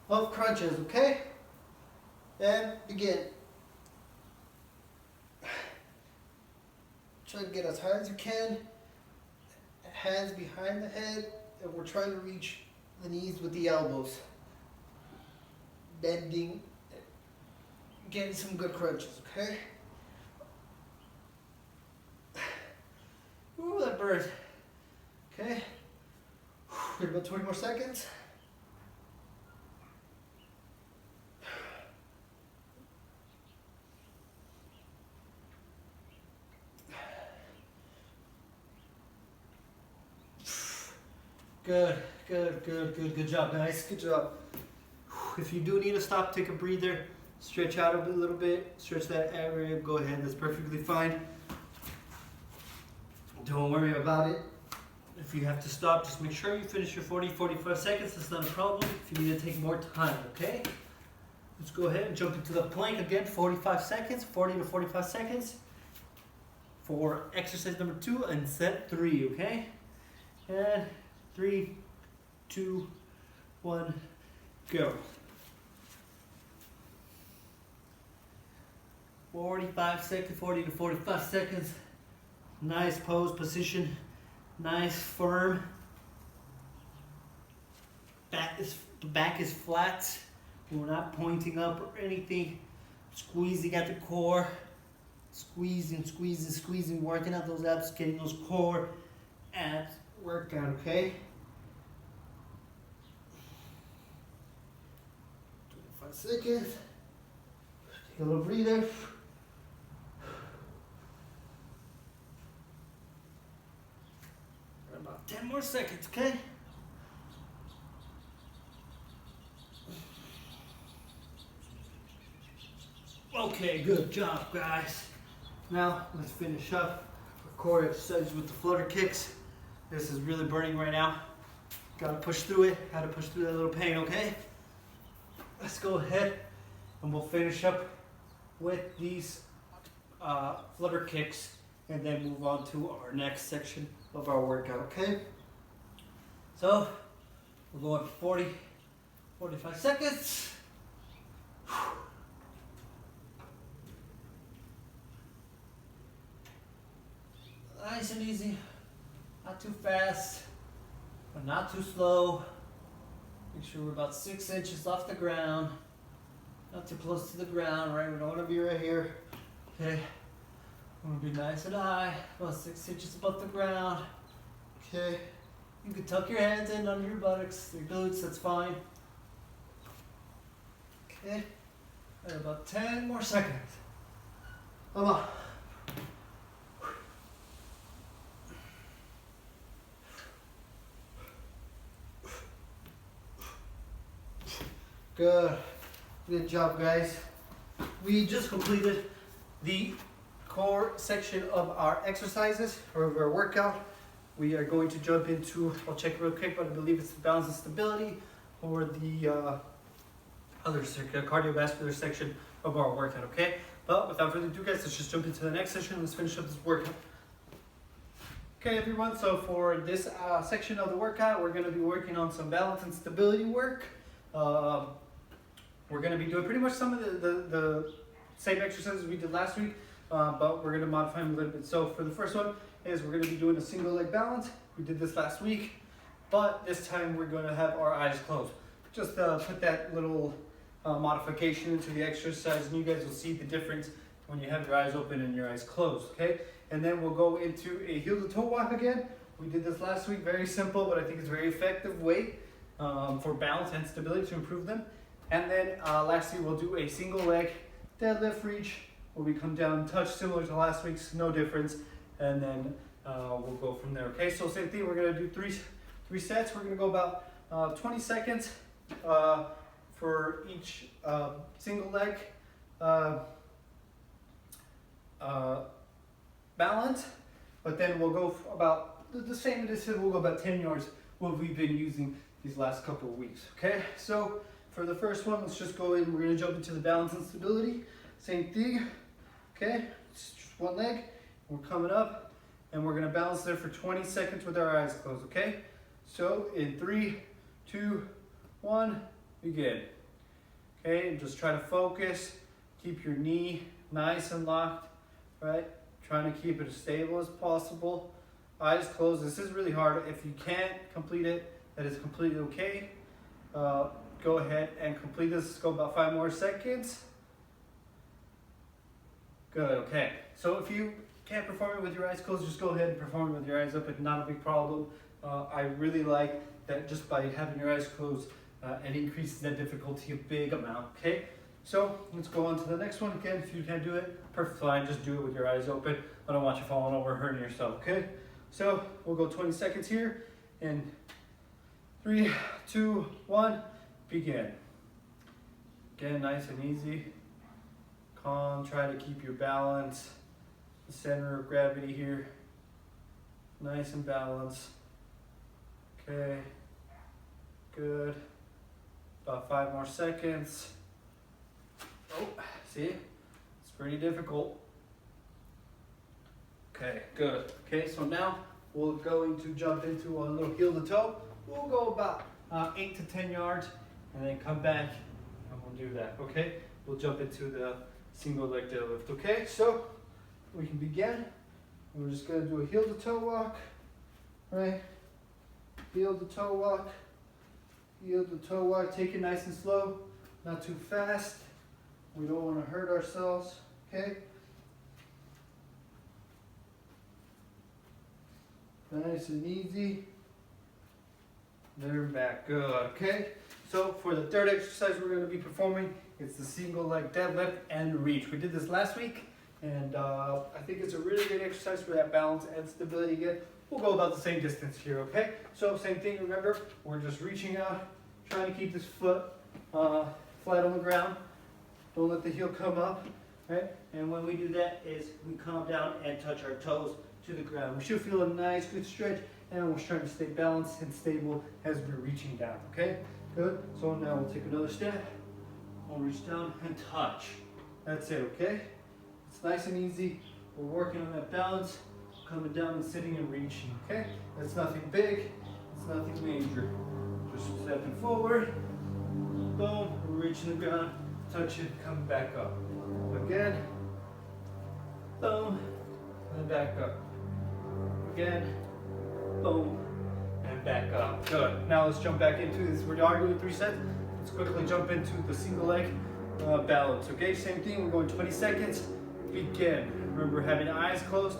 of crunches, okay? And begin. Try to get as high as you can. Hands behind the head, and we're trying to reach the knees with the elbows. Bending, getting some good crunches, okay? Ooh, that burns. Okay. Wait about 20 more seconds. Good job, guys. Good job. If you do need to stop, take a breather, stretch out a little bit, stretch that area, go ahead, that's perfectly fine. Don't worry about it. If you have to stop, just make sure you finish your 40-45 seconds. That's not a problem. If you need to take more time, okay? Let's go ahead and jump into the plank again, 45 seconds, 40 to 45 seconds for exercise number 2 and set 3, okay? And 3, 2, 1, go. 45 seconds, 40 to 45 seconds. Nice pose, position, nice, firm. The back is flat. We're not pointing up or anything. Squeezing at the core. Squeezing, working out those abs, getting those core abs workout, okay? 25 seconds. Take a little breather. About 10 more seconds, okay? Okay, good job, guys. Now, let's finish up our core exercises with the flutter kicks. This is really burning right now. Gotta push through it. Gotta push through that little pain, okay? Let's go ahead and we'll finish up with these flutter kicks and then move on to our next section of our workout, okay? So, we're going for 45 seconds. Nice and easy, not too fast, but not too slow. Make sure we're about 6 inches off the ground, not too close to the ground, right? We don't want to be right here, okay? We want to be nice and high, about 6 inches above the ground, okay? You can tuck your hands in under your buttocks, your glutes, that's fine. Okay, and about 10 more seconds. Come on. Good job, guys. we just completed the core section of our exercises or of our workout. We are going to jump into, I'll check real quick, but I believe it's the balance and stability or the other cardiovascular section of our workout, okay? But without further ado, guys, let's just jump into the next session. Let's finish up this workout. Okay, everyone, so for this section of the workout, we're gonna be working on some balance and stability work. We're gonna be doing pretty much some of the same exercises we did last week, but we're gonna modify them a little bit. So for the first one is we're gonna be doing a single leg balance. We did this last week, but this time we're gonna have our eyes closed. Just put that little modification into the exercise, and you guys will see the difference when you have your eyes open and your eyes closed, okay? And then we'll go into a heel to toe walk again. We did this last week, very simple, but I think it's a very effective way for balance and stability to improve them. And then lastly, we'll do a single leg deadlift reach where we come down and touch, similar to last week's, no difference. And then we'll go from there, okay? So same thing, we're gonna do three sets. We're gonna go about 20 seconds for each single leg balance, but then we'll go about the same distance. We'll go about 10 yards what we've been using these last couple of weeks, okay? So for the first one, let's just go in. We're gonna jump into the balance and stability. Same thing, okay? It's just one leg. We're coming up and we're gonna balance there for 20 seconds with our eyes closed, okay? So in 3, 2, 1, begin. Okay, and just try to focus. Keep your knee nice and locked, right? Trying to keep it as stable as possible. Eyes closed. This is really hard. If you can't complete it, that is completely okay. Go ahead and complete this. Let's go about 5 more seconds. Good, okay. So if you can't perform it with your eyes closed, just go ahead and perform it with your eyes open. Not a big problem. I really like that just by having your eyes closed, it increases that difficulty a big amount, okay? So let's go on to the next one. Again, if you can't do it, perfect fine, just do it with your eyes open. I don't want you falling over, hurting yourself, okay? So we'll go 20 seconds here in 3, 2, 1, begin. Again, nice and easy. Calm, try to keep your balance. The center of gravity here, nice and balanced. Okay, good. About 5 more seconds. Oh, see, it's pretty difficult. Okay, good. Okay, so now we're going to jump into a little heel to toe. We'll go about 8 to 10 yards and then come back and we'll do that, okay? We'll jump into the single leg deadlift, okay? So we can begin. We're just gonna do a heel to toe walk, right? Heel to toe walk, heel to toe walk. Take it nice and slow, not too fast. We don't want to hurt ourselves, okay? Nice and easy. There and back, good, okay? So for the third exercise we're going to be performing, it's the single leg deadlift and reach. We did this last week, and I think it's a really great exercise for that balance and stability again. We'll go about the same distance here, okay? So same thing, remember, we're just reaching out, trying to keep this foot flat on the ground. Don't let the heel come up, right? And when we do that is we calm down and touch our toes to the ground. We should feel a nice good stretch, and we're trying to stay balanced and stable as we're reaching down, okay? Good, so now we'll take another step. We'll reach down and touch. That's it, okay? It's nice and easy. We're working on that balance, coming down and sitting and reaching, okay? That's nothing big, it's nothing major. Just stepping forward, boom, we're reaching the ground, touch it, come back up. Again, boom, and back up. Again, boom, and back up. Good. Now let's jump back into this. We're already doing 3 sets. Let's quickly jump into the single leg balance. Okay, same thing. We're going 20 seconds. Begin. Remember, having eyes closed.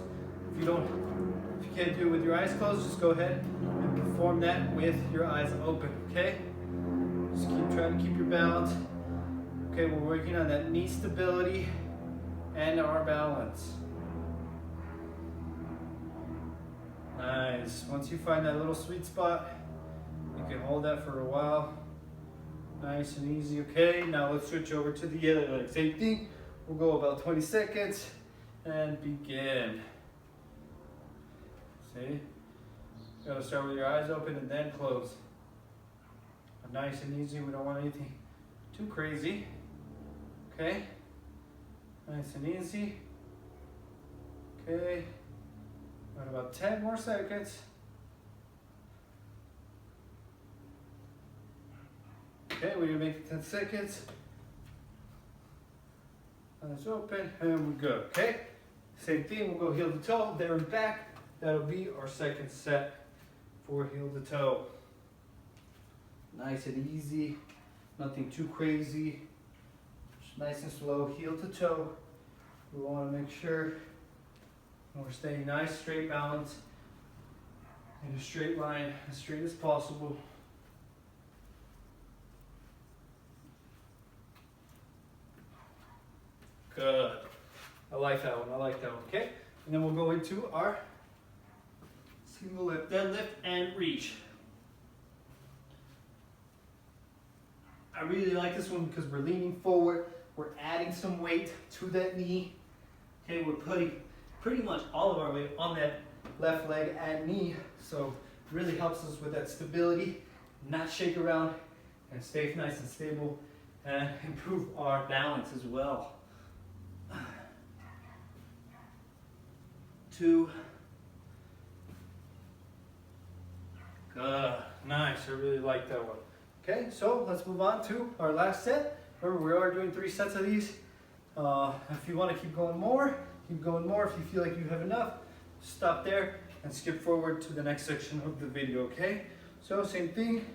If you can't do it with your eyes closed, just go ahead and perform that with your eyes open. Okay. Just keep trying to keep your balance. Okay, we're working on that knee stability and our balance. Nice. Once you find that little sweet spot, you can hold that for a while. Nice and easy. Okay, now let's switch over to the other leg. Same thing. We'll go about 20 seconds and begin. See? You gotta start with your eyes open and then close. Nice and easy, we don't want anything too crazy. Okay? Nice and easy. Okay. Got about 10 more seconds. Okay, we're gonna make it 10 seconds. Eyes open, and we're good, okay? Same thing, we'll go heel to toe, there and back. That'll be our second set for heel to toe. Nice and easy, nothing too crazy. Just nice and slow, heel to toe. We wanna make sure we're staying nice, straight balance in a straight line, as straight as possible. Good. I like that one, okay? And then we'll go into our single lift, deadlift, and reach. I really like this one because we're leaning forward, we're adding some weight to that knee. Okay, we're putting pretty much all of our weight on that left leg and knee, so it really helps us with that stability, not shake around, and stay nice and stable, and improve our balance as well. 2. Good, nice, I really like that one. Okay, so let's move on to our last set. Remember, we are doing 3 sets of these. If you want to keep going more, keep going more. If you feel like you have enough, stop there and skip forward to the next section of the video, okay? So same thing,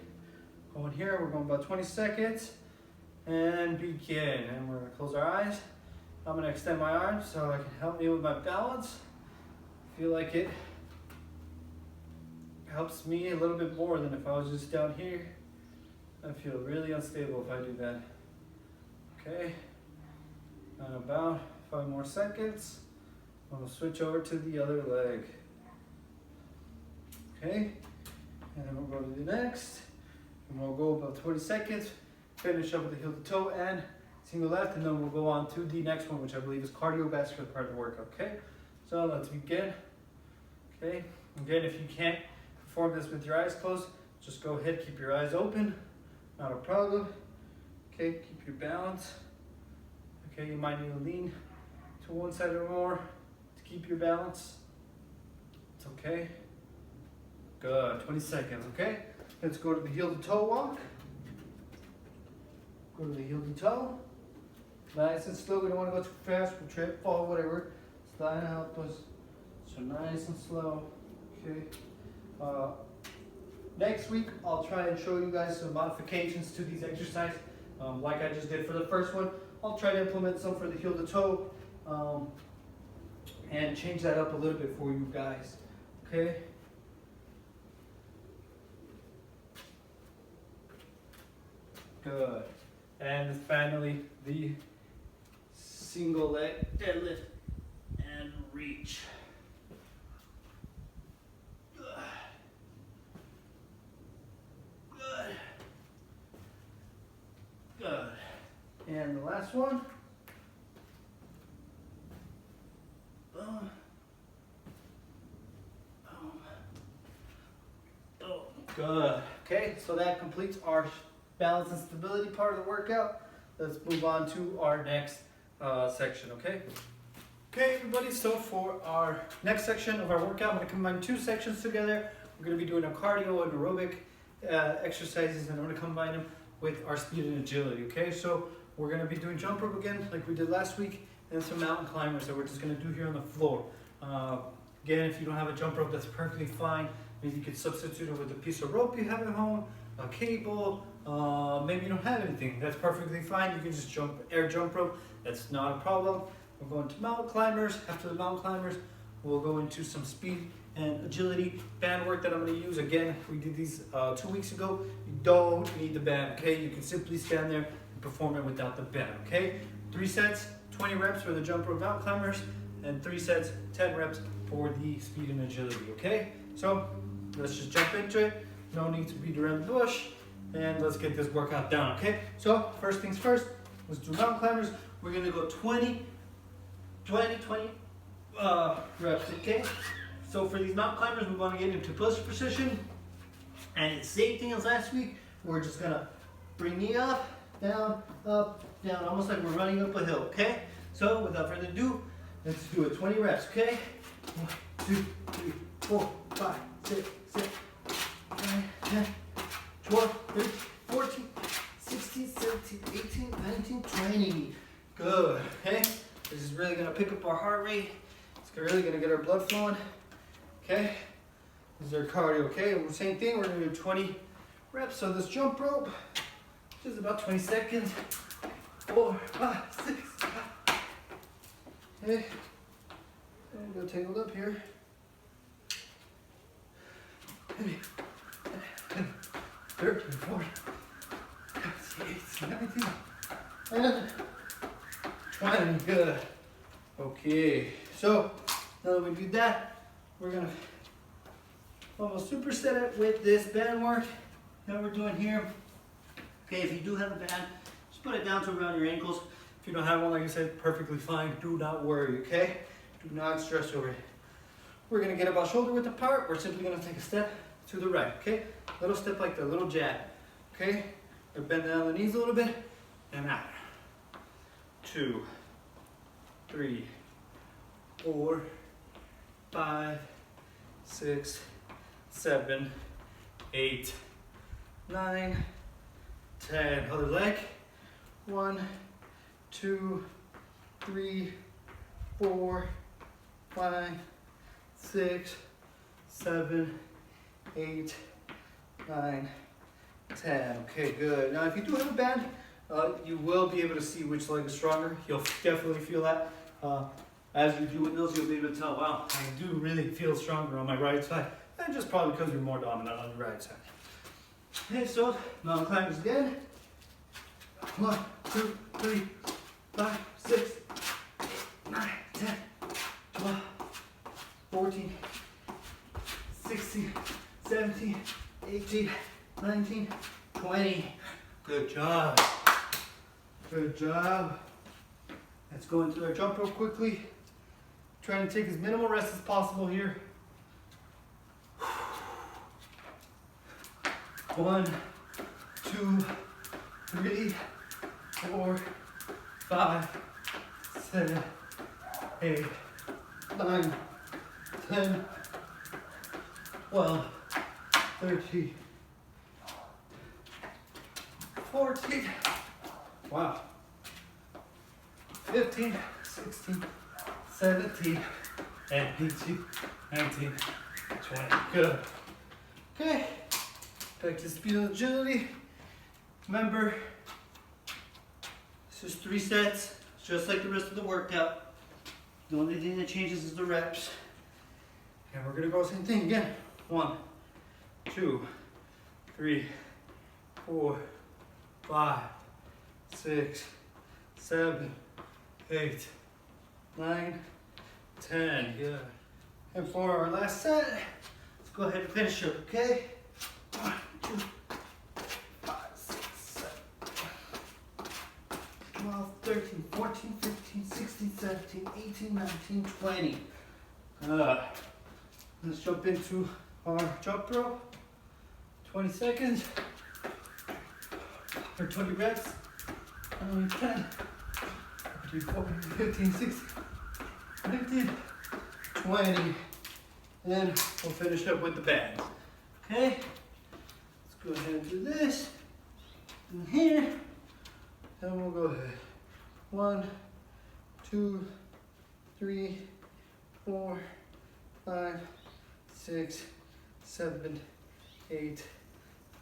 going here, we're going about 20 seconds and begin. And we're gonna close our eyes. I'm gonna extend my arms so it can help me with my balance. I feel like it helps me a little bit more than if I was just down here. I feel really unstable if I do that. Okay, and about 5 more seconds. I'm gonna switch over to the other leg. Okay, and then we'll go to the next. And we'll go about 20 seconds, finish up with the heel to toe and single left, and then we'll go on to the next one, which I believe is cardiovascular part of the workout, okay? So let's begin. Okay, again, if you can't perform this with your eyes closed, just go ahead, keep your eyes open, not a problem. Okay, keep your balance. Okay, you might need to lean to one side or more to keep your balance. It's okay. Good, 20 seconds, okay? Let's go to the heel to toe walk. Go to the heel to toe. Nice and slow, we don't want to go too fast, we'll trip, fall, whatever. Slide out those, so nice and slow, okay? Next week, I'll try and show you guys some modifications to these exercises, like I just did for the first one. I'll try to implement some for the heel to toe, and change that up a little bit for you guys, okay? Good. And finally, the single leg deadlift and reach. Good. Good. Good. And the last one. Boom. Boom. Oh, good. Okay, so that completes our balance and stability part of the workout. Let's move on to our next section, okay? Okay, everybody, so for our next section of our workout, I'm gonna combine 2 sections together. We're gonna be doing a cardio and aerobic exercises, and I'm gonna combine them with our speed and agility, okay? So we're gonna be doing jump rope again, like we did last week, and some mountain climbers that we're just gonna do here on the floor. Again, if you don't have a jump rope, that's perfectly fine. Maybe you could substitute it with a piece of rope you have at home, a cable, maybe you don't have anything. That's perfectly fine. You can just air jump rope. That's not a problem. We'll go into mountain climbers. After the mountain climbers, we'll go into some speed and agility band work that I'm going to use. Again, we did these 2 weeks ago. You don't need the band, okay? You can simply stand there and perform it without the band, okay? 3 sets, 20 reps for the jump rope mountain climbers, and 3 sets, 10 reps for the speed and agility, okay? So let's just jump into it. No need to beat around the bush, and let's get this workout down, okay? So first things first, let's do mountain climbers. we're gonna go 20 reps, okay? So for these mountain climbers, we wanna get into push position. And it's the same thing as last week. We're just gonna bring knee up, down, almost like we're running up a hill, okay? So without further ado, let's do it. 20 reps, okay? 1, 2, 3, 4, 5, 6, 7, 9, 10, 12, 13, 14, 16, 17, 18, 19, 20. Good, okay? This is really gonna pick up our heart rate. It's really gonna get our blood flowing, okay? This is our cardio, okay? Same thing, we're gonna do 20 reps on this jump rope. Just about 20 seconds. 4, 5, 6, 5. Okay. And go tangled up here. 13, 14, 18, 19, and 20. Good. Okay. So now that we do that, we're gonna almost superset it with this band work that we're doing here. Okay, if you do have a band, just put it down to around your ankles. If you don't have one, like I said, perfectly fine. Do not worry, okay? Do not stress over it. We're gonna get about shoulder width apart. We're simply gonna take a step to the right, okay? Little step like that, little jab, okay? And bend down the knees a little bit, and out. 2, 3, 4, 5, 6, 7, 8, 9, 10. Other leg. 1, 2, 3, 4, 5, 6, 7, 8, 9, 10. Okay, good. Now, if you do have a band, you will be able to see which leg is stronger. You'll definitely feel that. As you're doing those, you'll be able to tell, wow, I do really feel stronger on my right side. And just probably because you're more dominant on the right side. Okay, so mountain climbers again. 1, 2, 3, 5, 6, 9, 10, 12, 14, 16, 17, 18, 19, 20. Good job. Good job. Let's go into our jump rope quickly. Trying to take as minimal rest as possible here. 1, 2, 3, 4, 5, 7, 8, 9, 10, 12, 13, 14, wow, 15, 16, 17, and 18, 19, 20. Good. Okay. Back to speed and agility. Remember, this is 3 sets, just like the rest of the workout. The only thing that changes is the reps. And we're gonna go same thing again. 1, 2, 3, 4, 5, 6, 7, 8, 9, 10. Good. And for our last set, let's go ahead and finish it, okay? 1, 2, 5, 6, 7, 12, 13, 14, 15, 16, 17, 18, 19, 20. Let's jump into our jump rope. 20 seconds. Or 20 reps. 10, 14, 15, 16, 19, 20. And then we'll finish up with the bands. Okay? Let's go ahead and do this. And here. And we'll go ahead. 1, 2, 3, 4, 5, 6, 7, 8,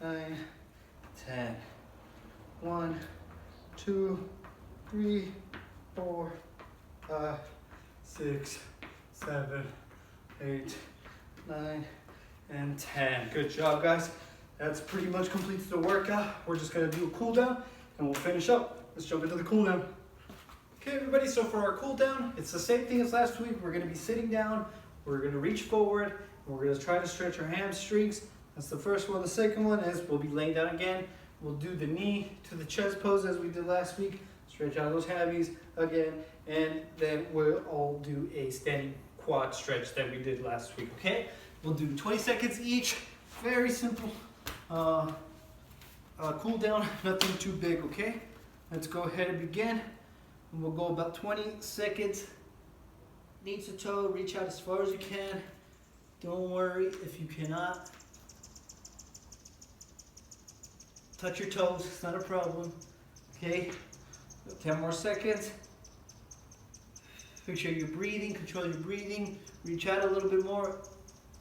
9, 10. 1, 2, 3, 4, 5, 6, 7, 8, 9, and 10. Good job, guys. That's pretty much completes the workout. We're just gonna do a cool down and we'll finish up. Let's jump into the cool down. Okay, everybody, so for our cool down, it's the same thing as last week. We're gonna be sitting down, we're gonna reach forward, and we're gonna try to stretch our hamstrings. That's the first one. The second one is we'll be laying down again. We'll do the knee to the chest pose as we did last week. It's Stretch out those hammies again, and then we'll all do a standing quad stretch that we did last week, okay? We'll do 20 seconds each, very simple cool down, nothing too big, okay? Let's go ahead and begin. And we'll go about 20 seconds. Knees to toe, reach out as far as you can. Don't worry if you cannot. Touch your toes, it's not a problem. Okay, 10 more seconds. Make sure you're breathing, control your breathing. Reach out a little bit more.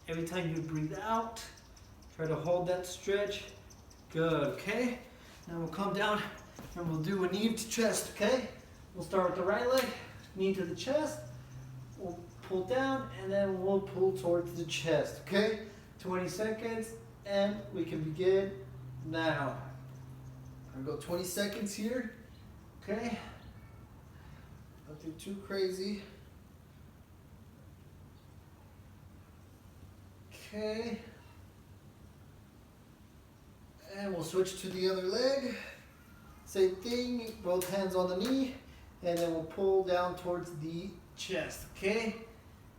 Every time you breathe out, try to hold that stretch. Good, okay? Now we'll come down and we'll do a knee to chest, okay? We'll start with the right leg, knee to the chest. We'll pull down and then we'll pull towards the chest, okay? 20 seconds and we can begin now. I'm gonna go 20 seconds here, okay? Nothing too crazy. Okay. And we'll switch to the other leg. Same thing, both hands on the knee, and then we'll pull down towards the chest, okay?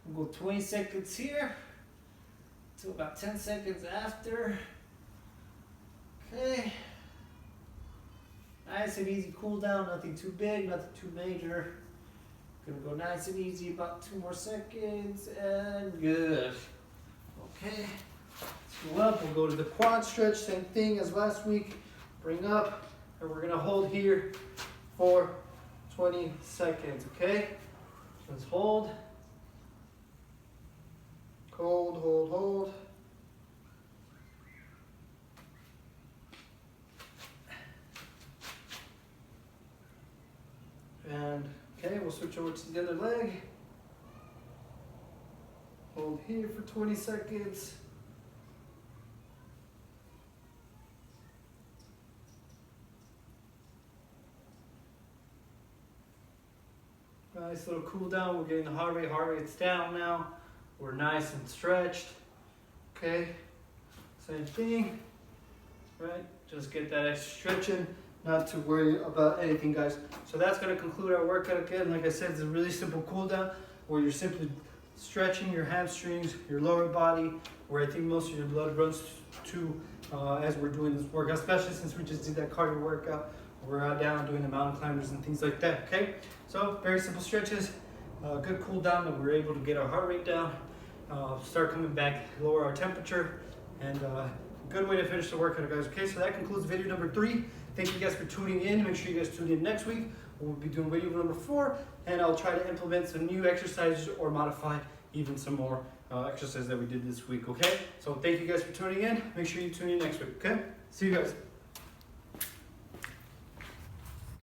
We'll go 20 seconds here, to about 10 seconds after. Okay. Nice and easy cool down, nothing too big, nothing too major. Gonna go nice and easy, about 2 more seconds, and good. Okay, let's go up, we'll go to the quad stretch, same thing as last week. Bring up, and we're gonna hold here for 20 seconds, okay? Let's hold. Hold, hold, hold. And okay, we'll switch over to the other leg. Hold here for 20 seconds. Nice little cool down. We're getting the heart rate's down now. We're nice and stretched. Okay, same thing, right? Just get that extra stretching. Not to worry about anything, guys. So that's going to conclude our workout again. Like I said, it's a really simple cool down where you're simply stretching your hamstrings, your lower body, where I think most of your blood runs to as we're doing this workout, especially since we just did that cardio workout. We're out down doing the mountain climbers and things like that, okay? So very simple stretches, good cool down that we're able to get our heart rate down, start coming back, lower our temperature, and good way to finish the workout, guys, okay? So that concludes video number 3. Thank you guys for tuning in. Make sure you guys tune in next week. We'll be doing video number 4, and I'll try to implement some new exercises or modify even some more exercises that we did this week, okay? So thank you guys for tuning in. Make sure you tune in next week, okay? See you guys.